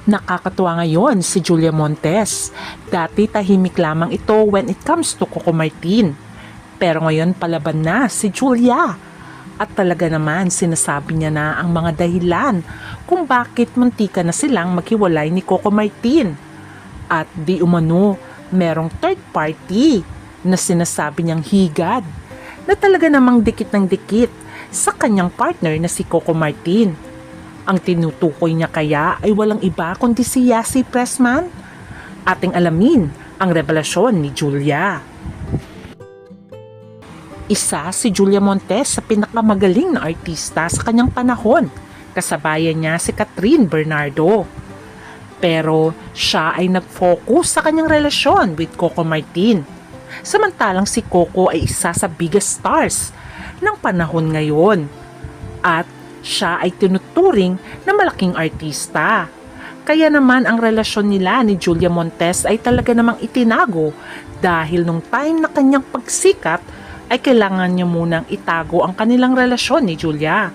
Nakakatuwa ngayon si Julia Montes. Dati tahimik lamang ito when it comes to Coco Martin. Pero ngayon palaban na si Julia. At talaga naman sinasabi niya na ang mga dahilan kung bakit muntika na silang maghiwalay ni Coco Martin. At di umano, merong third party na sinasabi niyang higad na talaga namang dikit ng dikit sa kanyang partner na si Coco Martin. Ang tinutukoy niya kaya ay walang iba kundi si Yassi Pressman. Ating alamin ang revelasyon ni Julia. Isa si Julia Montes sa pinakamagaling na artista sa kanyang panahon. Kasabayan niya si Catherine Bernardo. Pero siya ay nag-focus sa kanyang relasyon with Coco Martin. Samantalang si Coco ay isa sa biggest stars ng panahon ngayon. At siya ay tinuturing na malaking artista. Kaya naman ang relasyon nila ni Julia Montes ay talaga namang itinago dahil nung time na kanyang pagsikat ay kailangan niya munang itago ang kanilang relasyon ni Julia.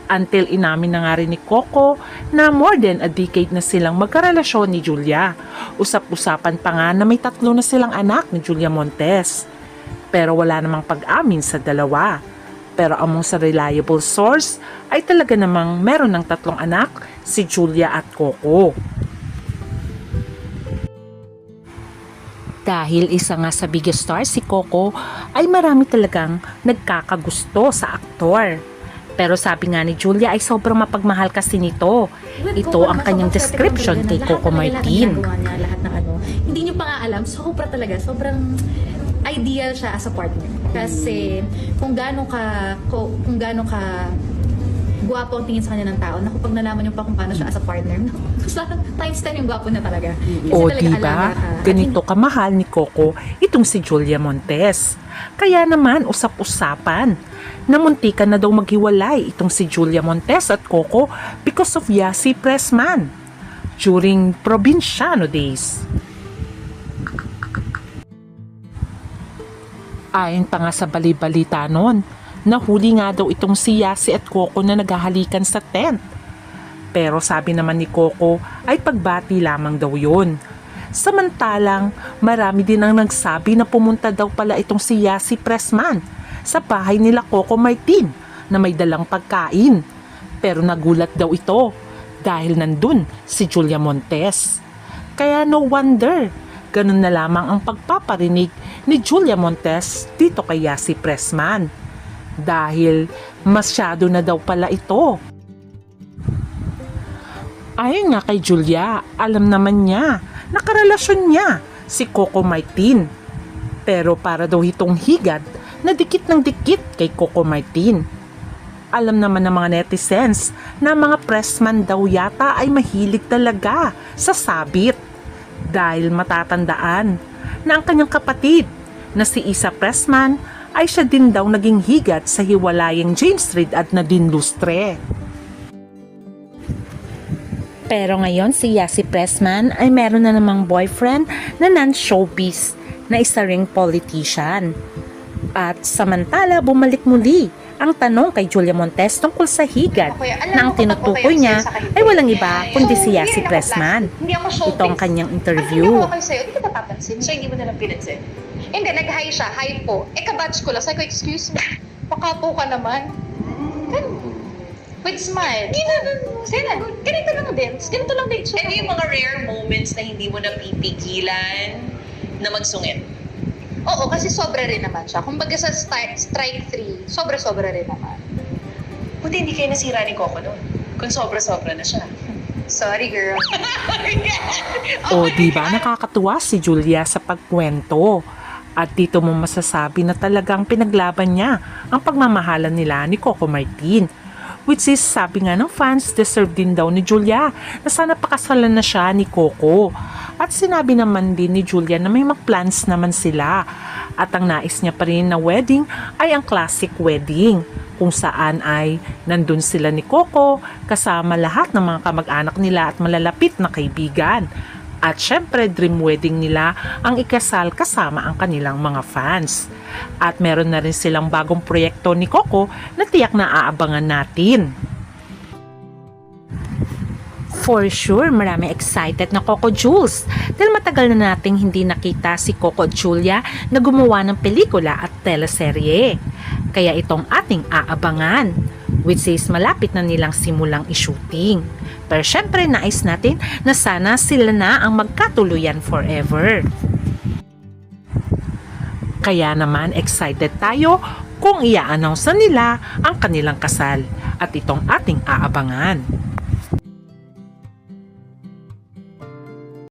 Until inamin na nga rin ni Coco na more than a decade na silang magkarelasyon ni Julia. Usap-usapan pa nga na may 3 na silang anak ni Julia Montes. Pero wala namang pag-amin sa dalawa. Pero among sa reliable source ay talaga namang meron ng 3 anak, si Julia at Coco. Dahil isa nga sa biggest star si Coco ay marami talagang nagkakagusto sa aktor. Pero sabi nga ni Julia ay sobrang mapagmahal kasi nito. Ito ang kanyang description kay Coco Martin. Lahat ng ano, hindi niyo pa nga alam, sobra talaga, sobrang ideal siya as a partner. Kasi kung gaano ka guwapo ang tingin sa kanya ng tao, naku, pag nalaman niyo pa kung paano siya as a partner, times 10 yung guwapo na talaga. Kasi O talaga diba, alaga ka. ganito kamahal ni Coco itong si Julia Montes. Kaya naman usap-usapan na muntikan na daw maghiwalay itong si Julia Montes at Coco because of Yassi Pressman during Provinciano days. Ayon pa nga sa bali-balita noon, nahuli nga daw itong si Yassi at Coco na naghahalikan sa tent. Pero sabi naman ni Coco ay pagbati lamang daw yun. Samantalang marami din ang nagsabi na pumunta daw pala itong si Yassi Pressman sa bahay nila Coco Martin na may dalang pagkain. Pero nagulat daw ito dahil nandun si Julia Montes. Kaya no wonder, ganun na lamang ang pagpaparinig ni Julia Montes dito kay Yassi Pressman. Dahil masyado na daw pala ito. Ayon nga kay Julia, alam naman niya, nakarelasyon niya si Coco Martin. Pero para daw itong higad na dikit ng dikit kay Coco Martin. Alam naman ng mga netizens na mga pressman daw yata ay mahilig talaga sa sabit. Dahil matatandaan na ang kanyang kapatid na si Isa Pressman ay siya din daw naging higad sa hiwalayang James Reid at Nadine Lustre. Pero ngayon si Yassi Pressman ay meron na namang boyfriend na non-showbiz na isa ring politician. At samantala bumalik muli ang tanong kay Julia Montes tungkol sa higad na ang tinutukoy niya ay walang iba kundi si Yassi Pressman. Ito ang kanyang interview. Hindi ako sa'yo, hindi ka papapansin. So, hindi mo na lang pinansin? Hindi, nag-hi siya, hi po. Kabatch ko lang. Sabi ko, excuse me, baka po ka naman. With smile. Sina, ganito lang din. Ganito lang din. Ano yung mga rare moments na hindi mo napipigilan na magsungit? Oo, kasi sobra rin naman siya. Kumbaga sa strike 3, sobra-sobra rin naman. Buti hindi kayo nasira ni Coco noon. Kung sobra-sobra na siya. Sorry, girl. O diba nakakatuwa si Julia sa pagkwento. At dito mo masasabi na talagang pinaglaban niya ang pagmamahalan nila ni Coco Martin. Which is, sabi nga ng fans, deserve din daw ni Julia na sana pakasalan na siya ni Coco. At sinabi naman din ni Julia na may mag-plans naman sila. At ang nais niya pa rin na wedding ay ang classic wedding, kung saan ay nandun sila ni Coco kasama lahat ng mga kamag-anak nila at malalapit na kaibigan. At syempre, dream wedding nila ang ikasal kasama ang kanilang mga fans. At meron na rin silang bagong proyekto ni Coco na tiyak na aabangan natin. For sure, marami excited na Coco Jules dahil matagal na nating hindi nakita si Coco at Julia na gumawa ng pelikula at teleserye. Kaya itong ating aabangan, which is malapit na nilang simulang i-shooting. Pero syempre nais natin na sana sila na ang magkatuluyan forever. Kaya naman excited tayo kung i-announce nila ang kanilang kasal at itong ating aabangan.